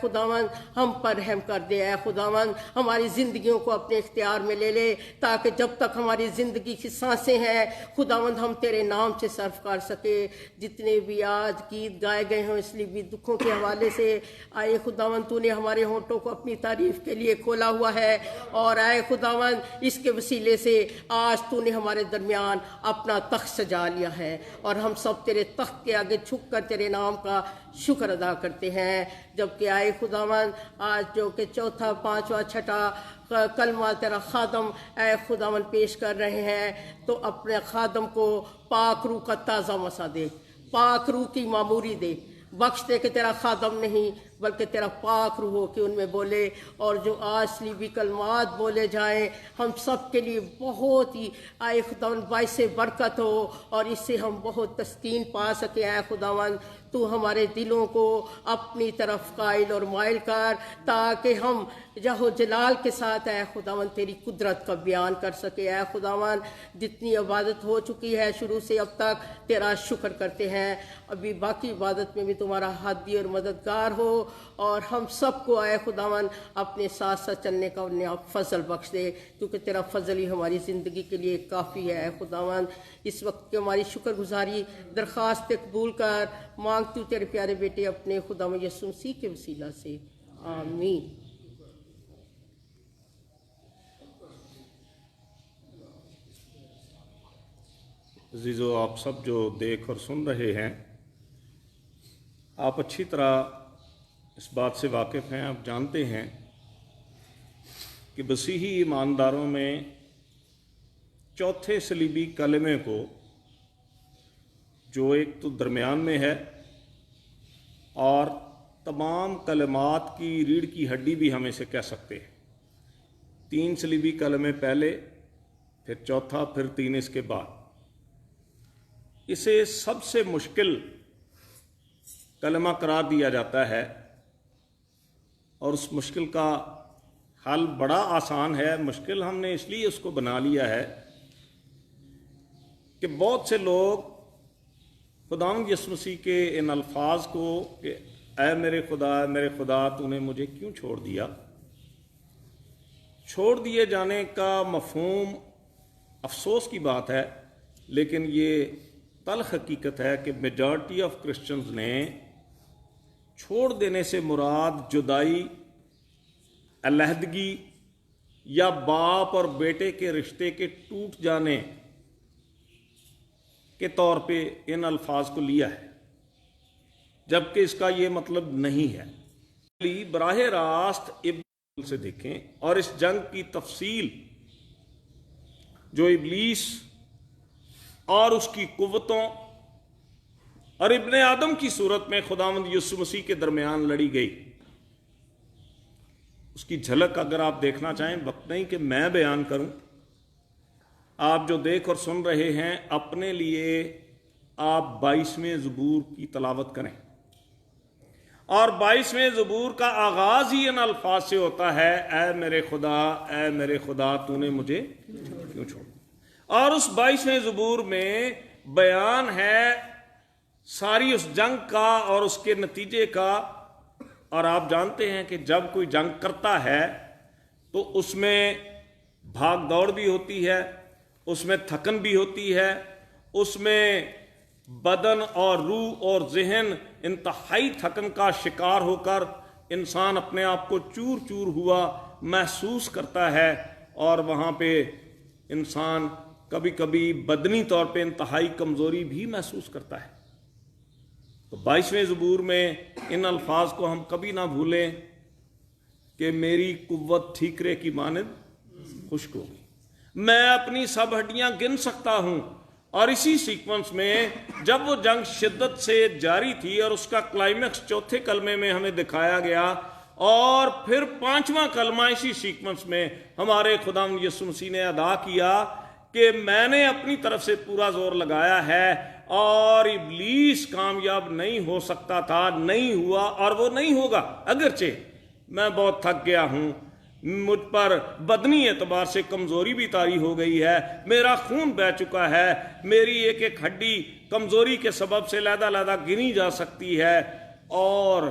خداوند ہم پر رحم کر دے، اے خداوند ہماری زندگیوں کو اپنے اختیار میں لے لے، تاکہ جب تک ہماری زندگی کی سانسیں ہیں خداوند ہم تیرے نام سے صرف کر سکے۔ جتنے بھی آج گیت گائے گئے ہیں اس لیے بھی دکھوں کے حوالے سے، آئے خداوند تو نے ہمارے ہونٹوں کو اپنی تعریف کے لیے کھولا ہوا ہے، اور اے خداوند اس کے وسیلے سے آج تو نے ہمارے درمیان اپنا تخت سجا لیا ہے، اور ہم سب تیرے تخت کے آگے جھک کر تیرے نام کا شکر ادا کرتے ہیں۔ جبکہ آئے خداوند آج جو کہ چوتھا، پانچواں، چھٹا کلمہ تیرا خادم اے خداوند پیش کر رہے ہیں، تو اپنے خادم کو پاک روح کا تازہ مسا دے، پاک روح کی معموری دے، بخش دے کہ تیرا خادم نہیں بلکہ تیرا پاک روح ہو کہ ان میں بولے، اور جو آج صلیبی کلمات بولے جائیں ہم سب کے لیے بہت ہی آئے خداوند باعث برکت ہو، اور اس سے ہم بہت تسکین پا سکیں۔ اے خداوند تو ہمارے دلوں کو اپنی طرف قائل اور مائل کر، تاکہ ہم جہو جلال کے ساتھ اے خداوند تیری قدرت کا بیان کر سکے۔ اے خداوند جتنی عبادت ہو چکی ہے شروع سے اب تک تیرا شکر کرتے ہیں، ابھی باقی عبادت میں بھی تمہارا ہادی اور مددگار ہو، اور ہم سب کو اے خداوند اپنے ساتھ ساتھ چلنے کا انہیں آپ فضل بخش دے، کیونکہ تیرا فضل ہی ہماری زندگی کے لیے کافی ہے۔ اے خداوند اس وقت کی ہماری شکر گزاری درخواست قبول کر، مانگتی ہوں تیرے پیارے بیٹے اپنے خداوند یسوع مسیح کے وسیلہ سے، آمین۔ عزیزو، آپ سب جو دیکھ اور سن رہے ہیں، آپ اچھی طرح اس بات سے واقف ہیں، آپ جانتے ہیں کہ مسیحی ایمانداروں میں چوتھے صلیبی کلمے کو، جو ایک تو درمیان میں ہے اور تمام کلمات کی ریڑھ کی ہڈی بھی ہم اسے کہہ سکتے ہیں، 3 صلیبی کلمے پہلے، پھر چوتھا، پھر 3 اس کے بعد، اسے سب سے مشکل کلمہ قرار دیا جاتا ہے، اور اس مشکل کا حل بڑا آسان ہے۔ مشکل ہم نے اس لیے اس کو بنا لیا ہے کہ بہت سے لوگ خداوند یسوع مسیح کے ان الفاظ کو کہ اے میرے خدا تو نے مجھے کیوں چھوڑ دیا، چھوڑ دیے جانے کا مفہوم افسوس کی بات ہے، لیکن یہ تلخ حقیقت ہے کہ میجارٹی آف کرسچنز نے چھوڑ دینے سے مراد جدائی، علیحدگی یا باپ اور بیٹے کے رشتے کے ٹوٹ جانے کے طور پہ ان الفاظ کو لیا ہے، جبکہ اس کا یہ مطلب نہیں ہے۔ براہ راست ابن سے دیکھیں اور اس جنگ کی تفصیل جو ابلیس اور اس کی قوتوں اور ابن آدم کی صورت میں خداوند یسوع مسیح کے درمیان لڑی گئی، اس کی جھلک اگر آپ دیکھنا چاہیں، وقت نہیں کہ میں بیان کروں، آپ جو دیکھ اور سن رہے ہیں اپنے لیے آپ 22ویں زبور کی تلاوت کریں، اور 22ویں زبور کا آغاز ہی ان الفاظ سے ہوتا ہے، اے میرے خدا تو نے مجھے کیوں چھوڑا۔ اور اس 22ویں زبور میں بیان ہے ساری اس جنگ کا اور اس کے نتیجے کا، اور آپ جانتے ہیں کہ جب کوئی جنگ کرتا ہے تو اس میں بھاگ دوڑ بھی ہوتی ہے، اس میں تھکن بھی ہوتی ہے، اس میں بدن اور روح اور ذہن انتہائی تھکن کا شکار ہو کر انسان اپنے آپ کو چور چور ہوا محسوس کرتا ہے، اور وہاں پہ انسان کبھی کبھی بدنی طور پہ انتہائی کمزوری بھی محسوس کرتا ہے۔ تو 22ویں زبور میں ان الفاظ کو ہم کبھی نہ بھولیں کہ میری قوت ٹھیکرے کی مانند خشک ہوگی، میں اپنی سب ہڈیاں گن سکتا ہوں۔ اور اسی سیکونس میں جب وہ جنگ شدت سے جاری تھی اور اس کا کلائمیکس چوتھے کلمے میں ہمیں دکھایا گیا، اور پھر 5واں کلمہ اسی سیکونس میں ہمارے خداوند یسوع مسیح نے ادا کیا کہ میں نے اپنی طرف سے پورا زور لگایا ہے اور ابلیس کامیاب نہیں ہو سکتا تھا، نہیں ہوا، اور وہ نہیں ہوگا۔ اگرچہ میں بہت تھک گیا ہوں، مجھ پر بدنی اعتبار سے کمزوری بھی طاری ہو گئی ہے، میرا خون بہہ چکا ہے، میری ایک ایک ہڈی کمزوری کے سبب سے علیحدہ علیحدہ گنی جا سکتی ہے، اور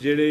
ਜਿਹੜੇ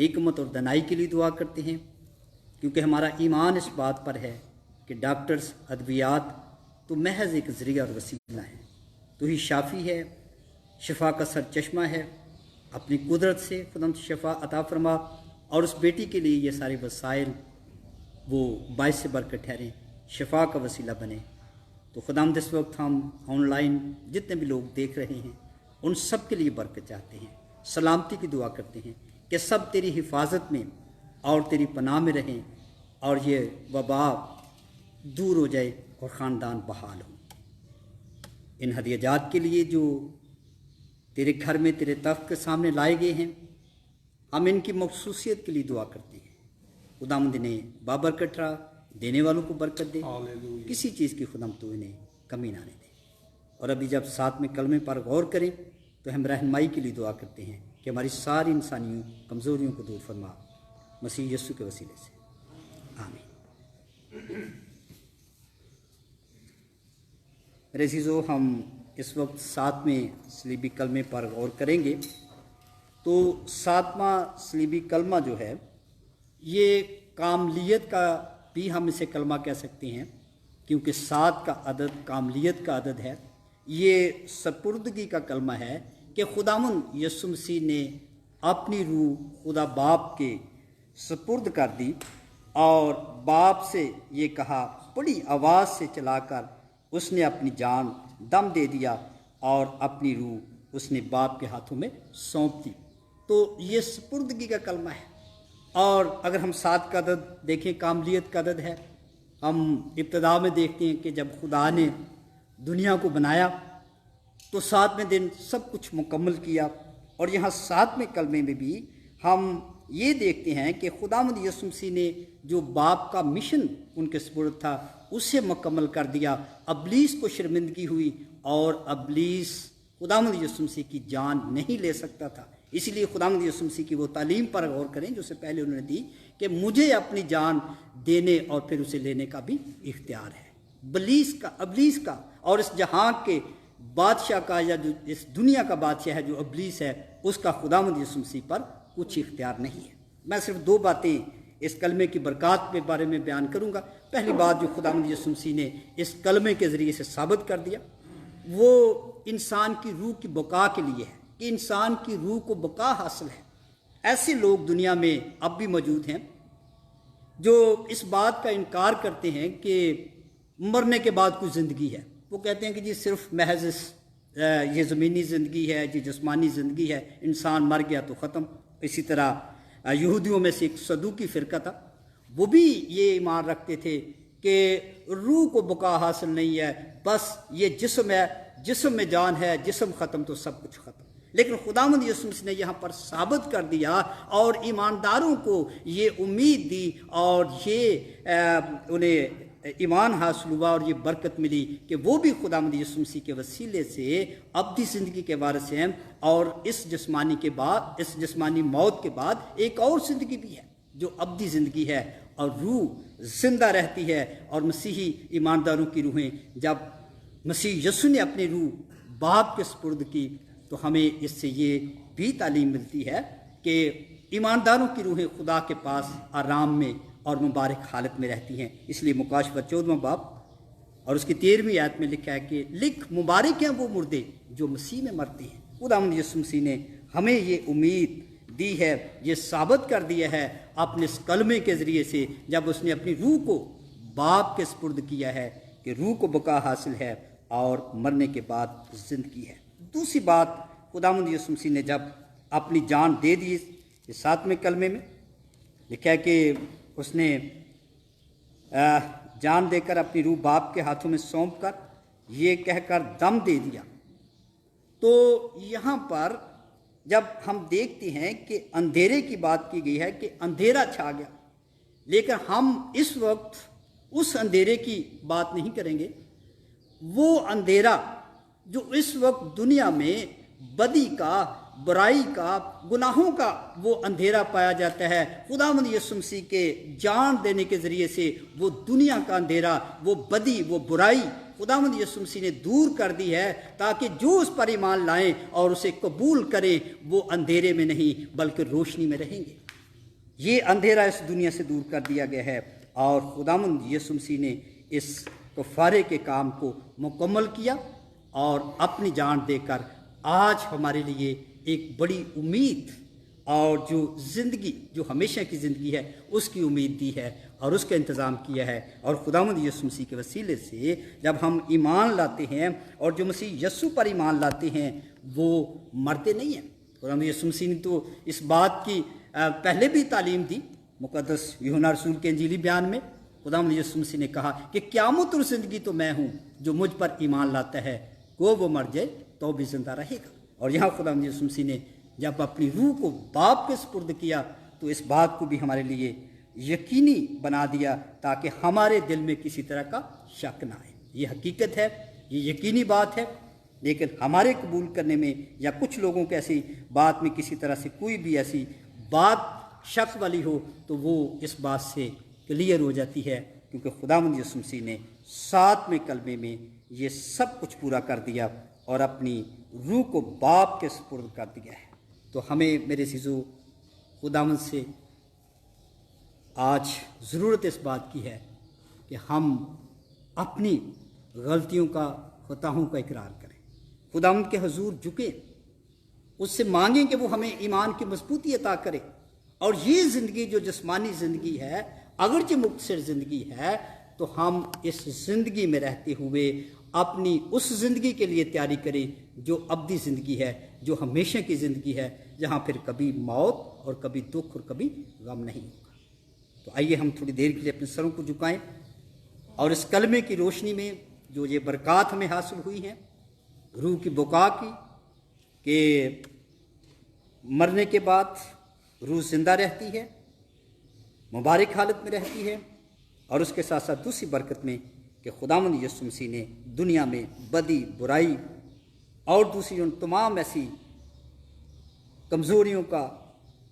حکمت اور دانائی کے لیے دعا کرتے ہیں، کیونکہ ہمارا ایمان اس بات پر ہے کہ ڈاکٹرز، ادویات تو محض ایک ذریعہ اور وسیلہ ہیں، تو ہی شافی ہے، شفا کا سر چشمہ ہے۔ اپنی قدرت سے خداوند شفا عطا فرما، اور اس بیٹی کے لیے یہ سارے وسائل وہ باعث برکت ٹھہریں، شفا کا وسیلہ بنے۔ تو خداوند اس وقت ہم آن لائن جتنے بھی لوگ دیکھ رہے ہیں ان سب کے لیے برکت چاہتے ہیں، سلامتی کی دعا کرتے ہیں کہ سب تیری حفاظت میں اور تیری پناہ میں رہیں، اور یہ وبا دور ہو جائے اور خاندان بحال ہو۔ ان ہدیہ جات کے لیے جو تیرے گھر میں تیرے تخت کے سامنے لائے گئے ہیں، ہم ان کی مخصوصیت کے لیے دعا کرتے ہیں۔ خداوند نے بابرکت رہا، دینے والوں کو برکت دے، کسی چیز کی خداوند تو انہیں کمی نہ آنے دے۔ اور ابھی جب ساتھ میں کلمے پر غور کریں تو ہم رہنمائی کے لیے دعا کرتے ہیں کہ ہماری ساری انسانی کمزوریوں کو دور فرما، مسیح یسوع کے وسیلے سے، آمین۔ میرے عزیزو، ہم اس وقت 7ویں صلیبی کلمے پر غور کریں گے۔ تو 7واں صلیبی کلمہ جو ہے یہ کاملیت کا بھی ہم اسے کلمہ کہہ سکتے ہیں، کیونکہ 7 کا عدد کاملیت کا عدد ہے۔ یہ سپردگی کا کلمہ ہے کہ خداوند یسوع مسیح نے اپنی روح خدا باپ کے سپرد کر دی، اور باپ سے یہ کہا، بڑی آواز سے چلا کر اس نے اپنی جان دم دے دیا، اور اپنی روح اس نے باپ کے ہاتھوں میں سونپ دی۔ تو یہ سپردگی کا کلمہ ہے۔ اور اگر ہم 7 کا عدد دیکھیں، کاملیت کا عدد ہے۔ ہم ابتدا میں دیکھتے ہیں کہ جب خدا نے دنیا کو بنایا تو 7ویں دن سب کچھ مکمل کیا، اور یہاں 7ویں کلمے میں بھی ہم یہ دیکھتے ہیں کہ خداوند یسوع مسیح نے جو باپ کا مشن ان کے سپرد تھا اسے مکمل کر دیا۔ ابلیس کو شرمندگی ہوئی، اور ابلیس خداوند یسوع مسیح کی جان نہیں لے سکتا تھا۔ اسی لیے خداوند یسوع مسیح کی وہ تعلیم پر غور کریں جو سے پہلے انہوں نے دی کہ مجھے اپنی جان دینے اور پھر اسے لینے کا بھی اختیار ہے۔ ابلیس کا اور اس جہان کے بادشاہ کا، یا جو اس دنیا کا بادشاہ ہے جو ابلیس ہے، اس کا خداوند یسوع مسیح پر کچھ اختیار نہیں ہے۔ میں صرف 2 باتیں اس کلمے کی برکات کے بارے میں بیان کروں گا۔ پہلی بات جو خداوند یسوع مسیح نے اس کلمے کے ذریعے سے ثابت کر دیا وہ انسان کی روح کی بقا کے لیے ہے، کہ انسان کی روح کو بقا حاصل ہے۔ ایسے لوگ دنیا میں اب بھی موجود ہیں جو اس بات کا انکار کرتے ہیں کہ مرنے کے بعد کوئی زندگی ہے۔ وہ کہتے ہیں کہ جی صرف محض یہ زمینی زندگی ہے، جی جسمانی زندگی ہے، انسان مر گیا تو ختم۔ اسی طرح یہودیوں میں سے ایک صدوقی فرقہ تھا، وہ بھی یہ ایمان رکھتے تھے کہ روح کو بقا حاصل نہیں ہے، بس یہ جسم ہے، جسم میں جان ہے، جسم ختم تو سب کچھ ختم۔ لیکن خداوند یسوع مسیح نے یہاں پر ثابت کر دیا اور ایمانداروں کو یہ امید دی، اور یہ انہیں ایمان حاصل ہوا اور یہ برکت ملی کہ وہ بھی خداوند یسوع مسیح کے وسیلے سے ابدی زندگی کے وارث ہیں، اور اس جسمانی موت کے بعد ایک اور زندگی بھی ہے جو ابدی زندگی ہے، اور روح زندہ رہتی ہے۔ اور مسیحی ایمانداروں کی روحیں جب مسیح یسوع نے اپنی روح باپ کے سپرد کی تو ہمیں اس سے یہ بھی تعلیم ملتی ہے کہ ایمانداروں کی روحیں خدا کے پاس آرام میں اور مبارک حالت میں رہتی ہیں۔ اس لیے مکاشفہ 14واں باب اور اس کی 13ویں آیت میں لکھا ہے کہ لکھ مبارک ہیں وہ مردے جو مسیح میں مرتے ہیں۔ خداوند یسوع مسیح نے ہمیں یہ امید دی ہے، یہ ثابت کر دیا ہے اپنے اس کلمے کے ذریعے سے جب اس نے اپنی روح کو باپ کے سپرد کیا ہے کہ روح کو بقا حاصل ہے اور مرنے کے بعد زندگی ہے۔ دوسری بات، خداوند یسوع مسیح نے جب اپنی جان دے دی، یہ 7ویں کلمے میں لکھا ہے کہ اس نے جان دے کر اپنی روح باپ کے ہاتھوں میں سونپ کر یہ کہہ کر دم دے دیا۔ تو یہاں پر جب ہم دیکھتے ہیں کہ اندھیرے کی بات کی گئی ہے کہ اندھیرا چھا گیا، لیکن ہم اس وقت اس اندھیرے کی بات نہیں کریں گے۔ وہ اندھیرا جو اس وقت دنیا میں بدی کا، برائی کا، گناہوں کا وہ اندھیرا پایا جاتا ہے، خداوند یسوع مسیح کے جان دینے کے ذریعے سے وہ دنیا کا اندھیرا، وہ بدی، وہ برائی خداوند یسوع مسیح نے دور کر دی ہے، تاکہ جو اس پر ایمان لائیں اور اسے قبول کریں وہ اندھیرے میں نہیں بلکہ روشنی میں رہیں گے۔ یہ اندھیرا اس دنیا سے دور کر دیا گیا ہے اور خداوند یسوع مسیح نے اس کفارے کے کام کو مکمل کیا اور اپنی جان دے کر آج ہمارے لیے ایک بڑی امید اور جو زندگی جو ہمیشہ کی زندگی ہے اس کی امید دی ہے اور اس کا انتظام کیا ہے. اور خداوند یسوع مسیح کے وسیلے سے جب ہم ایمان لاتے ہیں اور جو مسیح یسوع پر ایمان لاتے ہیں وہ مرتے نہیں ہیں. خداوند یسوع مسیح نے تو اس بات کی پہلے بھی تعلیم دی. مقدس یوحنا رسول کے انجیلی بیان میں خداوند یسوع مسیح نے کہا کہ قیامت اور زندگی تو میں ہوں، جو مجھ پر ایمان لاتا ہے وہ مر جائے تو بھی زندہ رہے گا. اور یہاں خداوند یسوع مسیح نے جب اپنی روح کو باپ کے سپرد کیا تو اس بات کو بھی ہمارے لیے یقینی بنا دیا تاکہ ہمارے دل میں کسی طرح کا شک نہ آئے. یہ حقیقت ہے، یہ یقینی بات ہے، لیکن ہمارے قبول کرنے میں یا کچھ لوگوں کے ایسی بات میں کسی طرح سے کوئی بھی ایسی بات شک والی ہو تو وہ اس بات سے کلیئر ہو جاتی ہے، کیونکہ خداوند یسوع مسیح نے 7ویں کلمے میں یہ سب کچھ پورا کر دیا اور اپنی روح کو باپ کے سپرد کر دیا ہے. تو ہمیں میرے عزیزو خداوند سے آج ضرورت اس بات کی ہے کہ ہم اپنی غلطیوں کا، خطاؤں کا اقرار کریں، خداوند کے حضور جھکیں، اس سے مانگیں کہ وہ ہمیں ایمان کی مضبوطی عطا کرے. اور یہ زندگی جو جسمانی زندگی ہے، اگرچہ مختصر زندگی ہے، تو ہم اس زندگی میں رہتے ہوئے اپنی اس زندگی کے لیے تیاری کریں جو ابدی زندگی ہے، جو ہمیشہ کی زندگی ہے، جہاں پھر کبھی موت اور کبھی دکھ اور کبھی غم نہیں ہوگا. تو آئیے ہم تھوڑی دیر کے لیے اپنے سروں کو جھکائیں اور اس کلمے کی روشنی میں جو یہ برکات ہمیں حاصل ہوئی ہیں روح کی بقا کی، کہ مرنے کے بعد روح زندہ رہتی ہے، مبارک حالت میں رہتی ہے، اور اس کے ساتھ ساتھ دوسری برکت میں کہ خداوند یسوع مسیح نے دنیا میں بدی، برائی اور دوسری ان تمام ایسی کمزوریوں کا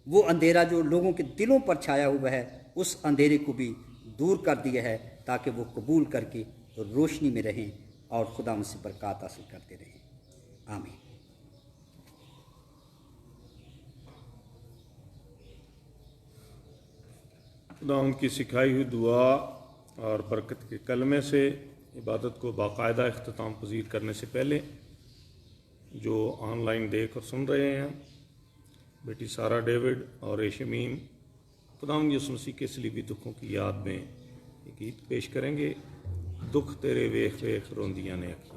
وہ اندھیرا جو لوگوں کے دلوں پر چھایا ہوا ہے، اس اندھیرے کو بھی دور کر دیا ہے تاکہ وہ قبول کر کے روشنی میں رہیں اور خداوند سے برکات حاصل کرتے رہیں. آمین. خداوند کی سکھائی ہوئی دعا اور برکت کے کلمے سے عبادت کو باقاعدہ اختتام پذیر کرنے سے پہلے جو آن لائن دیکھ اور سن رہے ہیں، بیٹی سارہ ڈیوڈ اور ایشمین خداوند یسوع مسیح کے صلیبی دکھوں کی یاد میں ایک گیت پیش کریں گے، دکھ تیرے ویخ ویخ روندیاں نے اکھیاں.